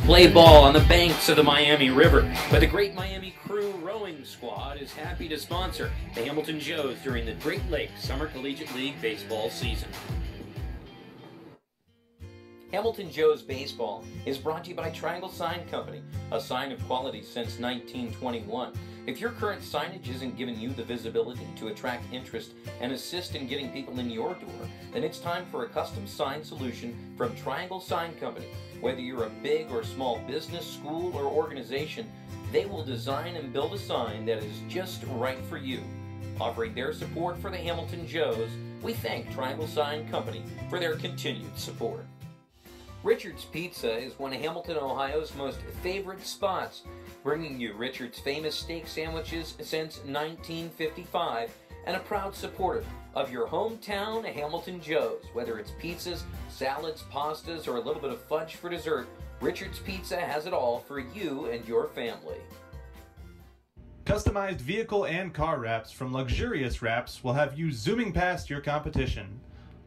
Play ball on the banks of the Miami River, but the Great Miami Crew Rowing Squad is happy to sponsor the Hamilton Joes during the Great Lakes Summer Collegiate League baseball season. Hamilton Joes Baseball is brought to you by Triangle Sign Company, a sign of quality since 1921. If your current signage isn't giving you the visibility to attract interest and assist in getting people in your door, then it's time for a custom sign solution from Triangle Sign Company. Whether you're a big or small business, school, or organization, they will design and build a sign that is just right for you. Offering their support for the Hamilton Joes, we thank Triangle Sign Company for their continued support. Richard's Pizza is one of Hamilton, Ohio's most favorite spots, bringing you Richard's famous steak sandwiches since 1955 and a proud supporter of your hometown Hamilton Joes. Whether it's pizzas, salads, pastas, or a little bit of fudge for dessert, Richard's Pizza has it all for you and your family. Customized vehicle and car wraps from Luxurious Wraps will have you zooming past your competition.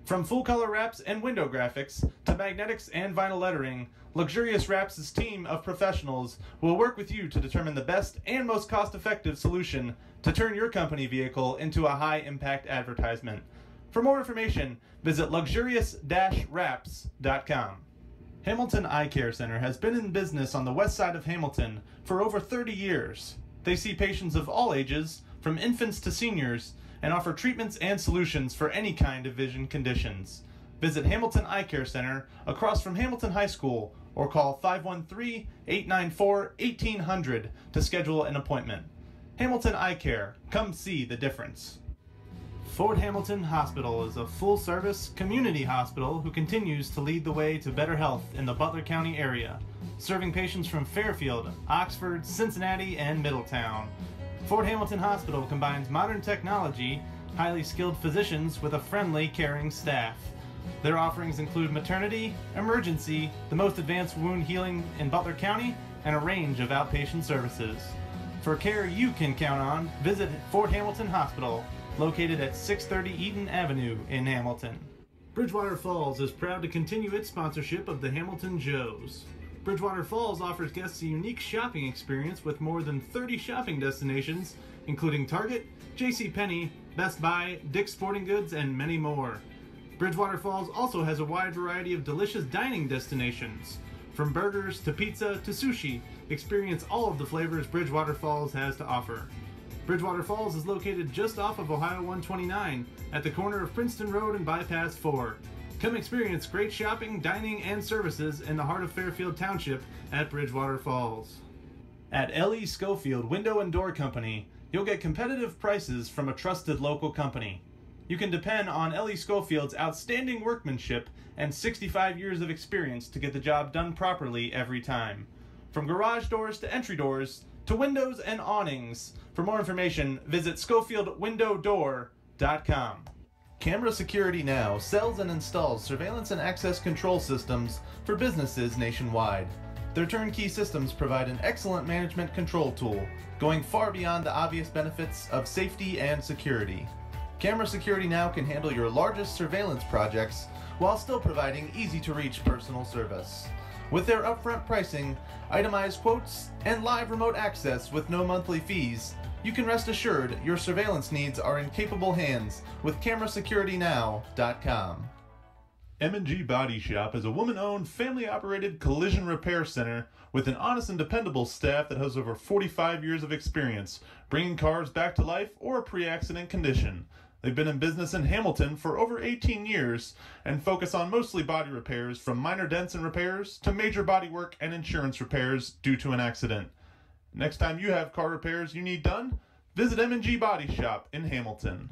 From full-color wraps and window graphics to magnetics and vinyl lettering, Luxurious Wraps' team of professionals will work with you to determine the best and most cost-effective solution to turn your company vehicle into a high-impact advertisement. For more information, visit luxurious-wraps.com. Hamilton Eye Care Center has been in business on the west side of Hamilton for over 30 years. They see patients of all ages, from infants to seniors, and offer treatments and solutions for any kind of vision conditions. Visit Hamilton Eye Care Center across from Hamilton High School or call 513-894-1800 to schedule an appointment. Hamilton Eye Care, come see the difference. Fort Hamilton Hospital is a full-service community hospital who continues to lead the way to better health in the Butler County area, serving patients from Fairfield, Oxford, Cincinnati, and Middletown. Fort Hamilton Hospital combines modern technology, highly skilled physicians with a friendly, caring staff. Their offerings include maternity, emergency, the most advanced wound healing in Butler County, and a range of outpatient services. For care you can count on, visit Fort Hamilton Hospital, located at 630 Eaton Avenue in Hamilton. Bridgewater Falls is proud to continue its sponsorship of the Hamilton Joes. Bridgewater Falls offers guests a unique shopping experience with more than 30 shopping destinations, including Target, JCPenney, Best Buy, Dick's Sporting Goods, and many more. Bridgewater Falls also has a wide variety of delicious dining destinations. From burgers to pizza to sushi, experience all of the flavors Bridgewater Falls has to offer. Bridgewater Falls is located just off of Ohio 129 at the corner of Princeton Road and Bypass 4. Come experience great shopping, dining, and services in the heart of Fairfield Township at Bridgewater Falls. At L.E. Schofield Window and Door Company, you'll get competitive prices from a trusted local company. You can depend on L.E. Schofield's outstanding workmanship and 65 years of experience to get the job done properly every time. From garage doors to entry doors to windows and awnings. For more information, visit SchofieldWindowDoor.com. Camera Security Now sells and installs surveillance and access control systems for businesses nationwide. Their turnkey systems provide an excellent management control tool, going far beyond the obvious benefits of safety and security. Camera Security Now can handle your largest surveillance projects while still providing easy-to-reach personal service. With their upfront pricing, itemized quotes, and live remote access with no monthly fees, you can rest assured your surveillance needs are in capable hands with CameraSecurityNow.com. M&G Body Shop is a woman-owned, family-operated collision repair center with an honest and dependable staff that has over 45 years of experience bringing cars back to life or pre-accident condition. They've been in business in Hamilton for over 18 years and focus on mostly body repairs, from minor dents and repairs to major body work and insurance repairs due to an accident. Next time you have car repairs you need done, visit M&G Body Shop in Hamilton.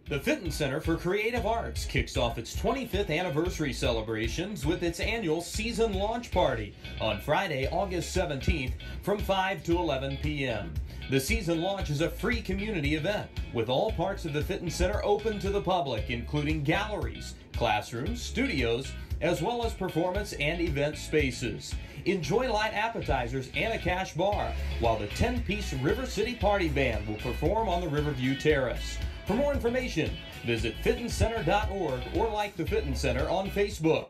The Fitton Center for Creative Arts kicks off its 25th anniversary celebrations with its annual season launch party on Friday, August 17th from 5 to 11 p.m. The season launch is a free community event with all parts of the Fitton Center open to the public, including galleries, classrooms, studios, as well as performance and event spaces. Enjoy light appetizers and a cash bar, while the 10-piece River City Party Band will perform on the Riverview Terrace. For more information, visit fittoncenter.org or like the Fitton Center on Facebook.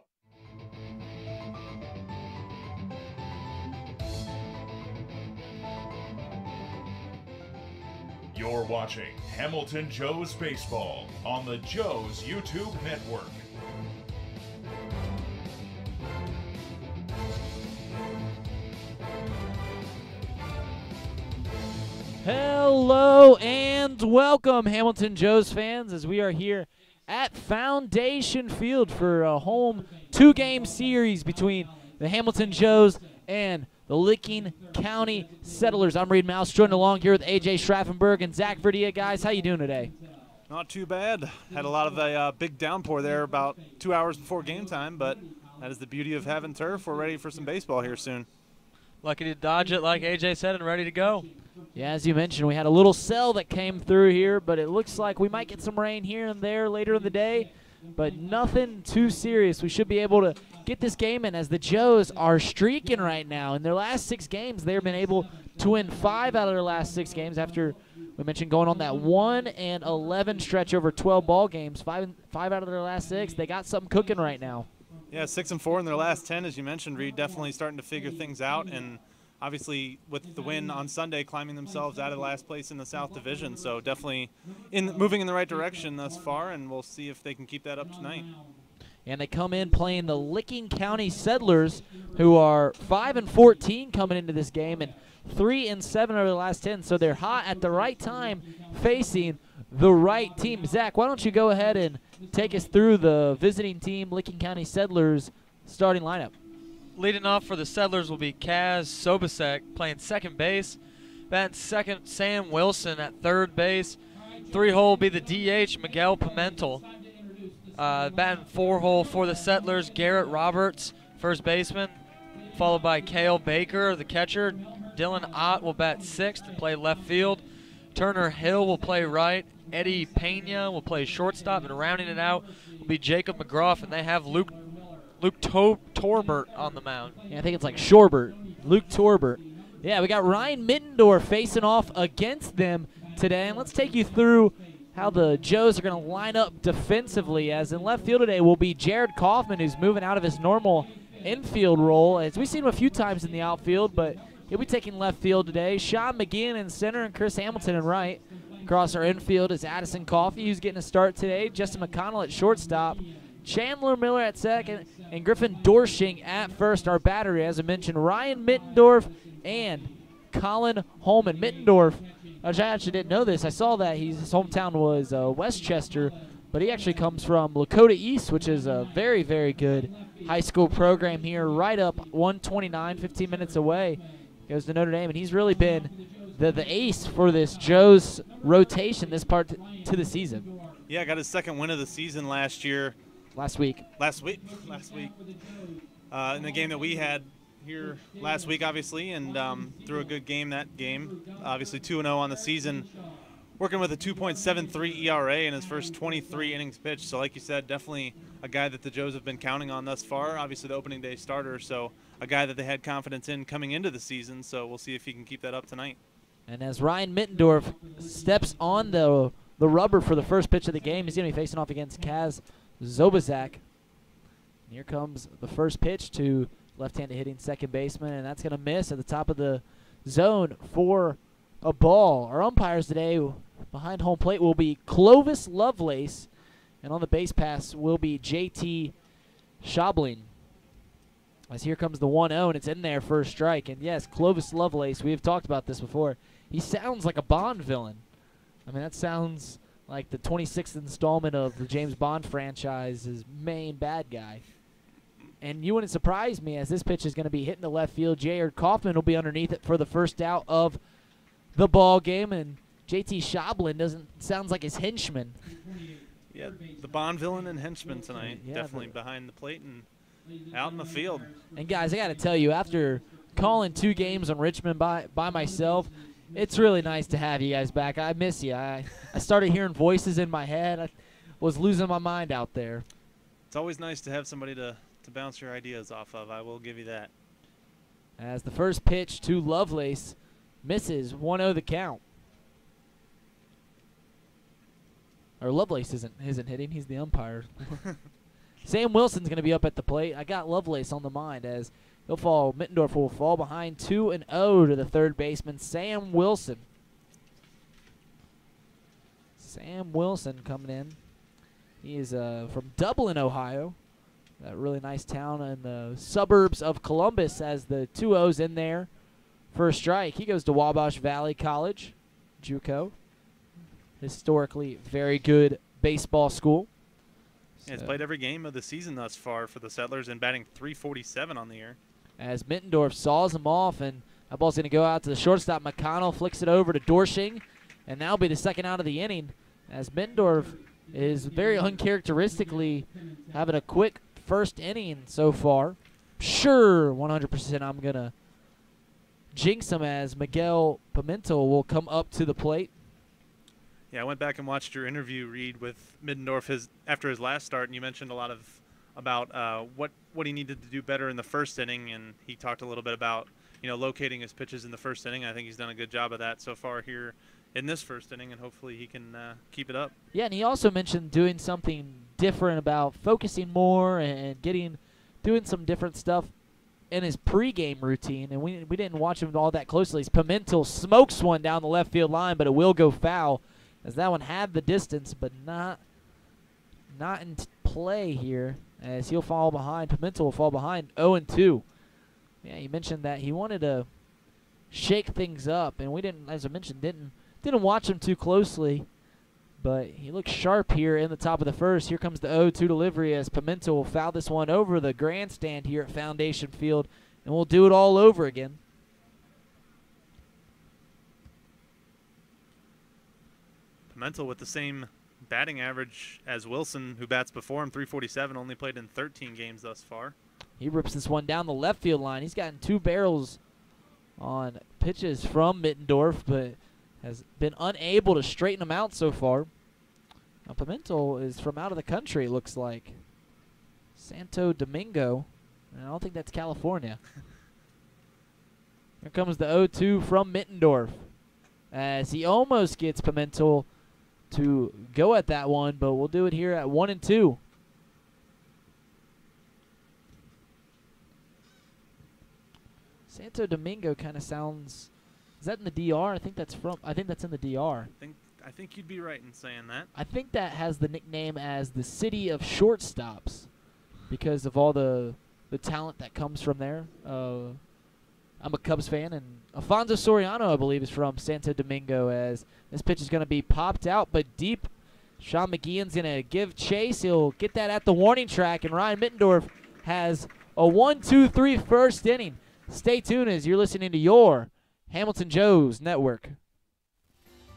You're watching Hamilton Joe's Baseball on the Joe's YouTube Network. Hello and welcome, Hamilton Joe's fans, as we are here at Foundation Field for a home two-game series between the Hamilton Joes and the Licking County Settlers. I'm Reid Maus, joined along here with AJ Schraffenberger and Zach Verdea. Guys, how you doing today? Not too bad. Had a lot of a big downpour there about 2 hours before game time, but that is the beauty of having turf. We're ready for some baseball here soon. Lucky to dodge it, like AJ said, and ready to go. Yeah, as you mentioned, we had a little cell that came through here, but it looks like we might get some rain here and there later in the day, but nothing too serious. We should be able to get this game in, as the Joes are streaking right now. In their last 6 games, they've been able to win 5 out of their last 6 games after we mentioned going on that 1-11 stretch over 12 ball games. 5 out of their last 6. They got something cooking right now. Yeah, 6-4 in their last 10, as you mentioned, Reid. Definitely starting to figure things out, and obviously with the win on Sunday, climbing themselves out of last place in the South Division. So definitely moving in the right direction thus far, and we'll see if they can keep that up tonight. And they come in playing the Licking County Settlers, who are 5-14 coming into this game, and 3-7 over the last 10. So they're hot at the right time, facing the right team. Zach, why don't you go ahead and take us through the visiting team, Licking County Settlers, starting lineup? Leading off for the Settlers will be Kaz Sobasek playing second base. Batting second, Sam Wilson at third base. 3-hole will be the DH, Miguel Pimentel. Batting 4-hole for the Settlers, Garrett Roberts, first baseman, followed by Cale Baker, the catcher. Dylan Ott will bat sixth and play left field. Turner Hill will play right. Eddie Pena will play shortstop, and rounding it out will be Jacob McGraw, and they have Luke Torbert on the mound. Yeah, I think it's like Shorbert. Luke Torbert. Yeah, we got Ryan Mittendorf facing off against them today. And let's take you through how the Joes are going to line up defensively. As in left field today will be Jared Kaufman, who's moving out of his normal infield role. As we've seen him a few times in the outfield, but he'll be taking left field today. Sean McGinn in center and Chris Hamilton in right. Across our infield is Addison Coffey, who's getting a start today. Justin McConnell at shortstop. Chandler Miller at second, and Griffin Dorsching at first. Our battery, as I mentioned, Ryan Mittendorf and Colin Holman. Mittendorf, I actually didn't know this. I saw that his hometown was Westchester, but he actually comes from Lakota East, which is a very, very good high school program here, right up 129, 15 minutes away. Goes to Notre Dame, and he's really been the ace for this Joe's rotation this part to the season. Yeah, got his second win of the season last year. Last week. In the game that we had here last week, obviously, and threw a good game that game. Obviously 2-0 on the season, working with a 2.73 ERA in his first 23 innings pitched. So like you said, definitely a guy that the Joes have been counting on thus far. Obviously the opening day starter, so a guy that they had confidence in coming into the season. So we'll see if he can keep that up tonight. And as Ryan Mittendorf steps on the rubber for the first pitch of the game, he's going to be facing off against Kaz Zobazak. Here comes the first pitch to left-handed hitting second baseman, and that's going to miss at the top of the zone for a ball. Our umpires today behind home plate will be Clovis Lovelace, and on the base pass will be JT Schabling. As here comes the 1-0, and it's in there for a strike. And yes, Clovis Lovelace, we have talked about this before. He sounds like a Bond villain. I mean, that sounds like the 26th installment of the James Bond franchise's main bad guy. And you wouldn't surprise me, as this pitch is going to be hitting the left field. Jared Kaufman will be underneath it for the first out of the ball game, and JT Schabling sounds like his henchman. Yeah, the Bond villain and henchman tonight. Yeah, definitely behind the plate and out in the field. And guys, I got to tell you, after calling 2 games on Richmond by myself, it's really nice to have you guys back. I miss you. I started hearing voices in my head. I was losing my mind out there. It's always nice to have somebody to bounce your ideas off of. I will give you that. As the first pitch to Lovelace misses, 1-0 the count. Or Lovelace isn't hitting. He's the umpire. Sam Wilson's going to be up at the plate. I got Lovelace on the mind, as Mittendorf will fall behind 2-0 to the third baseman, Sam Wilson. Sam Wilson coming in. He is from Dublin, Ohio. That really nice town in the suburbs of Columbus. Has the 2 O's in there for a strike. He goes to Wabash Valley College, JUCO. Historically very good baseball school. So he's played every game of the season thus far for the Settlers and batting .347 on the year. As Mittendorf saws him off, and that ball's going to go out to the shortstop. McConnell flicks it over to Dorsching, and that'll be the second out of the inning. As Mittendorf is very uncharacteristically having a quick first inning so far. Sure, 100% I'm going to jinx him as Miguel Pimento will come up to the plate. Yeah, I went back and watched your interview, Reid, with Middendorf after his last start, and you mentioned a lot about what he needed to do better in the first inning, and he talked a little bit about locating his pitches in the first inning. I think he's done a good job of that so far here in this first inning, and hopefully he can keep it up. Yeah, and he also mentioned doing something different about focusing more and doing some different stuff in his pregame routine, and we didn't watch him all that closely. Pimentel smokes one down the left field line, but it will go foul, as that one had the distance, but not in play here, as he'll fall behind. Pimentel will fall behind 0-2. Yeah, he mentioned that he wanted to shake things up, and we didn't, as I mentioned, didn't watch him too closely, but he looks sharp here in the top of the first. Here comes the 0-2 delivery as Pimentel will foul this one over the grandstand here at Foundation Field, and we'll do it all over again. Pimentel with the same batting average as Wilson, who bats before him, .347, only played in 13 games thus far. He rips this one down the left field line. He's gotten 2 barrels on pitches from Mittendorf, but has been unable to straighten them out so far. Now, Pimentel is from out of the country, it looks like. Santo Domingo. And I don't think that's California. Here comes the 0-2 from Mittendorf, as he almost gets Pimentel to go at that one, but we'll do it here at 1-2. Santo Domingo kind of sounds. Is that in the DR? I think that's in the DR. I think you'd be right in saying that. I think that has the nickname as the city of shortstops because of all the talent that comes from there. I'm a Cubs fan, and Alfonso Soriano, I believe, is from Santo Domingo, as this pitch is going to be popped out, but deep. Sean McGeehan's going to give chase. He'll get that at the warning track, and Ryan Mittendorf has a 1-2-3 first inning. Stay tuned as you're listening to your Hamilton Joe's Network.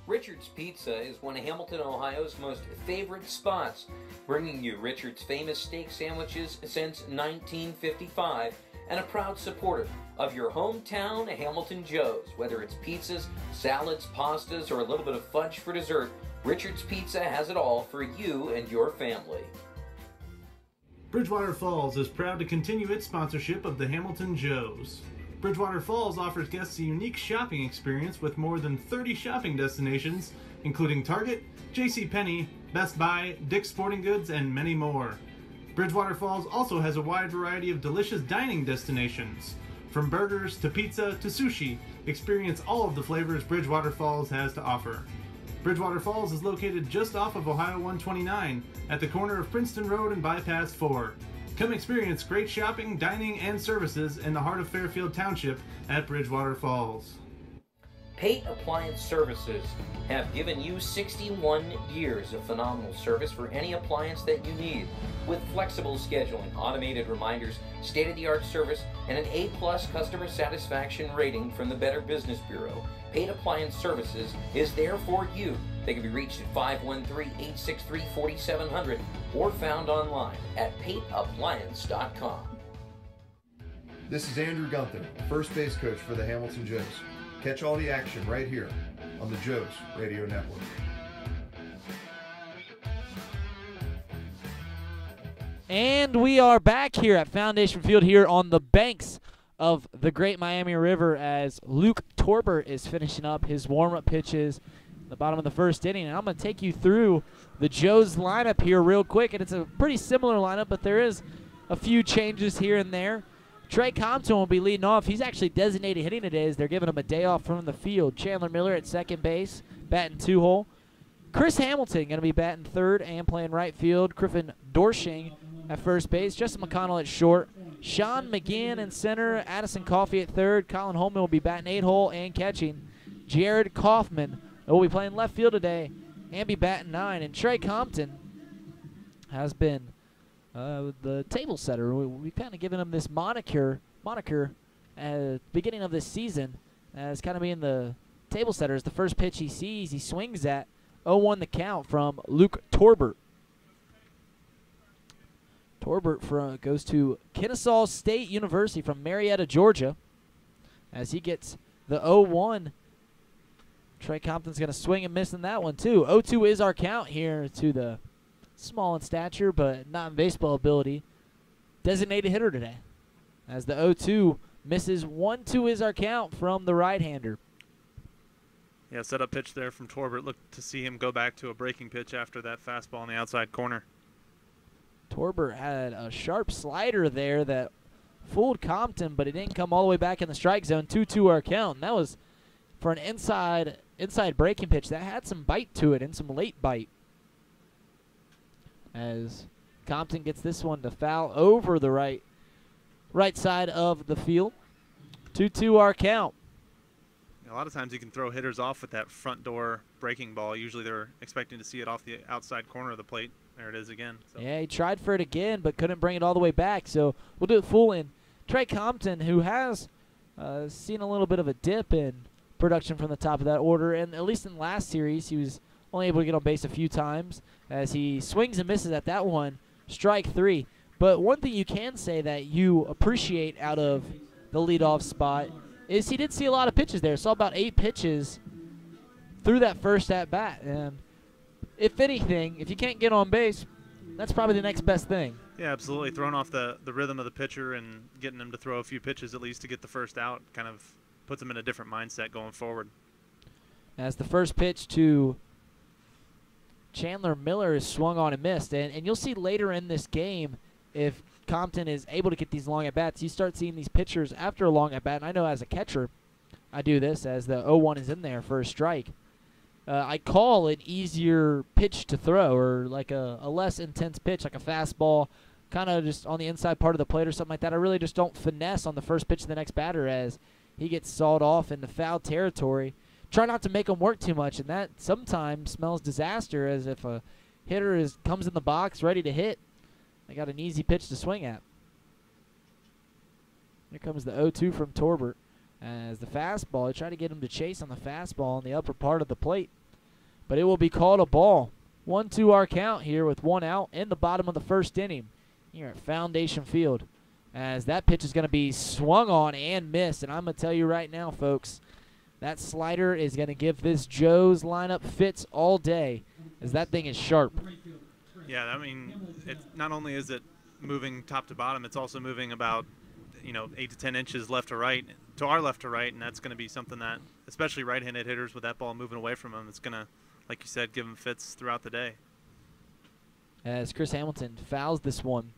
Richard's Pizza is one of Hamilton, Ohio's most favorite spots, bringing you Richard's famous steak sandwiches since 1955, and a proud supporter of your hometown Hamilton Joe's. Whether it's pizzas, salads, pastas, or a little bit of fudge for dessert, Richard's Pizza has it all for you and your family. Bridgewater Falls is proud to continue its sponsorship of the Hamilton Joe's. Bridgewater Falls offers guests a unique shopping experience with more than 30 shopping destinations, including Target, JCPenney, Best Buy, Dick's Sporting Goods, and many more. Bridgewater Falls also has a wide variety of delicious dining destinations. From burgers to pizza to sushi, experience all of the flavors Bridgewater Falls has to offer. Bridgewater Falls is located just off of Ohio 129 at the corner of Princeton Road and Bypass 4. Come experience great shopping, dining, and services in the heart of Fairfield Township at Bridgewater Falls. Pate Appliance Services have given you 61 years of phenomenal service for any appliance that you need. With flexible scheduling, automated reminders, state-of-the-art service, and an A+ customer satisfaction rating from the Better Business Bureau, Pate Appliance Services is there for you. They can be reached at 513-863-4700 or found online at pateappliance.com. This is Andrew Gunther, first base coach for the Hamilton Joes. Catch all the action right here on the Joes Radio Network. And we are back here at Foundation Field here on the banks of the Great Miami River as Luke Torber is finishing up his warm-up pitches at the bottom of the first inning. And I'm going to take you through the Joes lineup here real quick. And it's a pretty similar lineup, but there is a few changes here and there. Trey Compton will be leading off. He's actually designated hitting today as they're giving him a day off from the field. Chandler Miller at second base, batting 2-hole. Chris Hamilton going to be batting third and playing right field. Griffin Dorshing at first base. Justin McConnell at short. Sean McGinn in center. Addison Coffey at third. Colin Holman will be batting 8-hole and catching. Jared Kaufman will be playing left field today and be batting 9. And Trey Compton has been the table setter. We've kind of given him this moniker at the beginning of this season as kind of being the table setter. As the first pitch he sees, he swings at 0-1 the count from Luke Torbert. Torbert goes to Kennesaw State University from Marietta, Georgia. As he gets the 0-1, Trey Compton's going to swing and miss in that one too. 0-2 is our count here to the small in stature but not in baseball ability designated hitter today. As the 0-2 misses, 1-2 is our count from the right-hander. Yeah, set-up pitch there from Torbert. Look to see him go back to a breaking pitch after that fastball on the outside corner. Torbert had a sharp slider there that fooled Compton, but it didn't come all the way back in the strike zone. 2-2 our count. And that was for an inside breaking pitch that had some bite to it and some late bite. As Compton gets this one to foul over the right side of the field. 2-2 our count. A lot of times you can throw hitters off with that front door breaking ball. Usually they're expecting to see it off the outside corner of the plate. There it is again. So. Yeah, he tried for it again, but couldn't bring it all the way back. So we'll do it full in. Trey Compton, who has seen a little bit of a dip in production from the top of that order, and at least in the last series, he was only able to get on base a few times as he swings and misses at that one, strike 3. But one thing you can say that you appreciate out of the leadoff spot is he did see a lot of pitches there. Saw about 8 pitches through that first at-bat. And if anything, if you can't get on base, that's probably the next best thing. Yeah, absolutely. Throwing off the rhythm of the pitcher and getting him to throw a few pitches at least to get the first out kind of puts him in a different mindset going forward. As the first pitch to Chandler Miller is swung on and missed. And you'll see later in this game, if Compton is able to get these long at-bats, you start seeing these pitchers after a long at-bat. And I know as a catcher, I do this as the 0-1 is in there for a strike. I call an easier pitch to throw, or like a less intense pitch, like a fastball, kind of just on the inside part of the plate or something like that. I really just don't finesse on the first pitch of the next batter as he gets sawed off in the foul territory. Try not to make him work too much, and that sometimes smells disaster, as if a hitter comes in the box ready to hit, they got an easy pitch to swing at. Here comes the 0-2 from Torbert. As the fastball, he tried to get him to chase on the fastball on the upper part of the plate, but it will be called a ball. 1-2 our count here with 1 out in the bottom of the first inning here at Foundation Field. As that pitch is going to be swung on and missed, and I'm going to tell you right now, folks, that slider is going to give this Joe's lineup fits all day, as that thing is sharp. Yeah, I mean, not only is it moving top to bottom, it's also moving about 8 to 10 inches left to right, to our left to right, and that's going to be something that, especially right-handed hitters with that ball moving away from them, it's going to, like you said, give them fits throughout the day. As Chris Hamilton fouls this one.